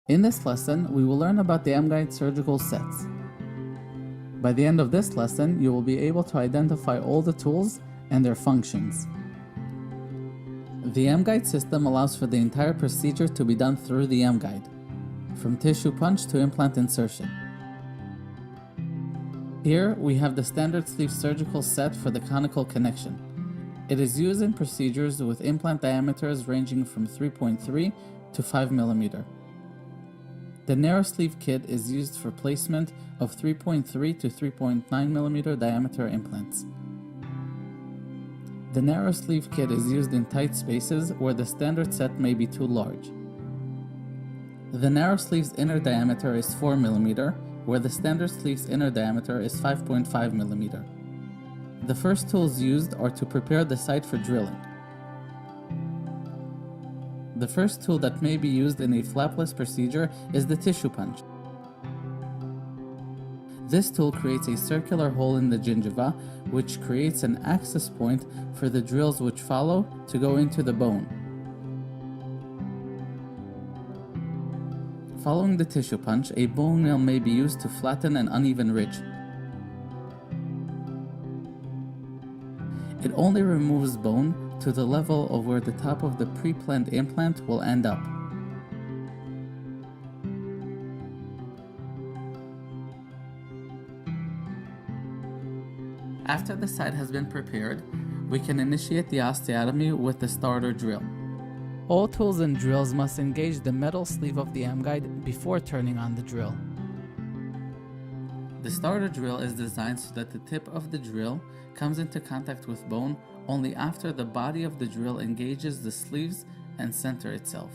In this lesson, we will learn about the MGuide surgical sets. By the end of this lesson, you will be able to identify all the tools and their functions. The MGuide system allows for the entire procedure to be done through the MGuide, from tissue punch to implant insertion. Here, we have the standard sleeve surgical set for the conical connection. It is used in procedures with implant diameters ranging from 3.3 to 5 mm. The narrow sleeve kit is used for placement of 3.3 to 3.9 mm diameter implants. The narrow sleeve kit is used in tight spaces where the standard set may be too large. The narrow sleeve's inner diameter is 4 mm, where the standard sleeve's inner diameter is 5.5 mm. The first tools used are to prepare the site for drilling. The first tool that may be used in a flapless procedure is the tissue punch. This tool creates a circular hole in the gingiva, which creates an access point for the drills which follow to go into the bone. Following the tissue punch, a bone mill may be used to flatten an uneven ridge. It only removes bone to the level of where the top of the pre-planned implant will end up. After the site has been prepared, we can initiate the osteotomy with the starter drill. All tools and drills must engage the metal sleeve of the MGuide before turning on the drill. The starter drill is designed so that the tip of the drill comes into contact with bone only after the body of the drill engages the sleeves and center itself.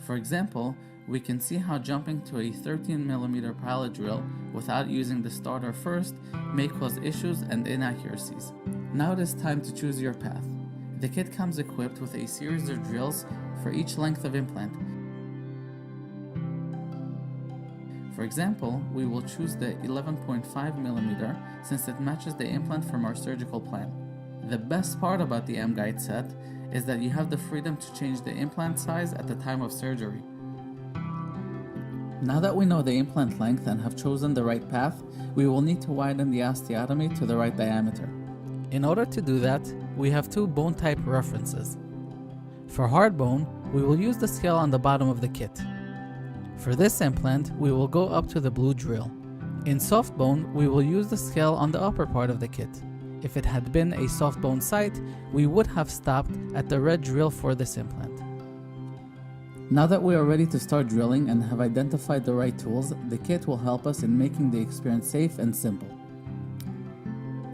For example, we can see how jumping to a 13 mm pilot drill without using the starter first may cause issues and inaccuracies. Now it is time to choose your path. The kit comes equipped with a series of drills for each length of implant. For example, we will choose the 11.5 mm since it matches the implant from our surgical plan. The best part about the MGuide set is that you have the freedom to change the implant size at the time of surgery. Now that we know the implant length and have chosen the right path, we will need to widen the osteotomy to the right diameter. In order to do that, we have two bone type references. For hard bone, we will use the scale on the bottom of the kit. For this implant, we will go up to the blue drill. In soft bone, we will use the scale on the upper part of the kit. If it had been a soft bone site, we would have stopped at the red drill for this implant. Now that we are ready to start drilling and have identified the right tools, the kit will help us in making the experience safe and simple.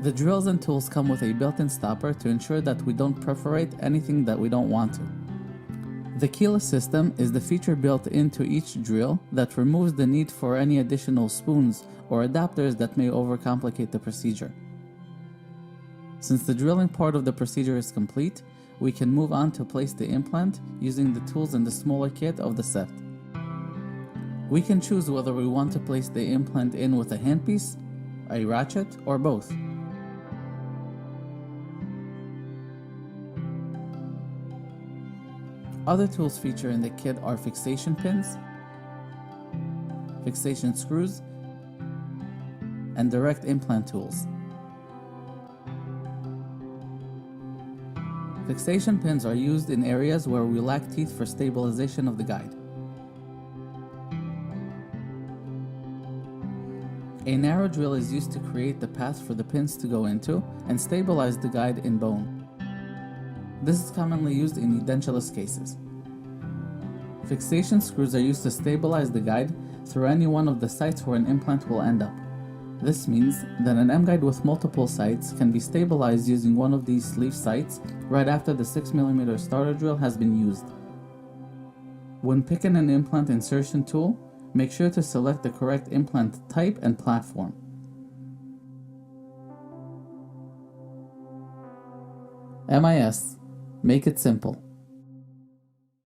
The drills and tools come with a built-in stopper to ensure that we don't perforate anything that we don't want to. The keyless system is the feature built into each drill that removes the need for any additional spoons or adapters that may overcomplicate the procedure. Since the drilling part of the procedure is complete, we can move on to place the implant using the tools in the smaller kit of the set. We can choose whether we want to place the implant in with a handpiece, a ratchet, or both. Other tools featured in the kit are fixation pins, fixation screws, and direct implant tools. Fixation pins are used in areas where we lack teeth for stabilization of the guide. A narrow drill is used to create the path for the pins to go into and stabilize the guide in bone. This is commonly used in edentulous cases. Fixation screws are used to stabilize the guide through any one of the sites where an implant will end up. This means that an MGuide with multiple sites can be stabilized using one of these sleeve sites right after the 6 mm starter drill has been used. When picking an implant insertion tool, make sure to select the correct implant type and platform. MIS. Make it simple.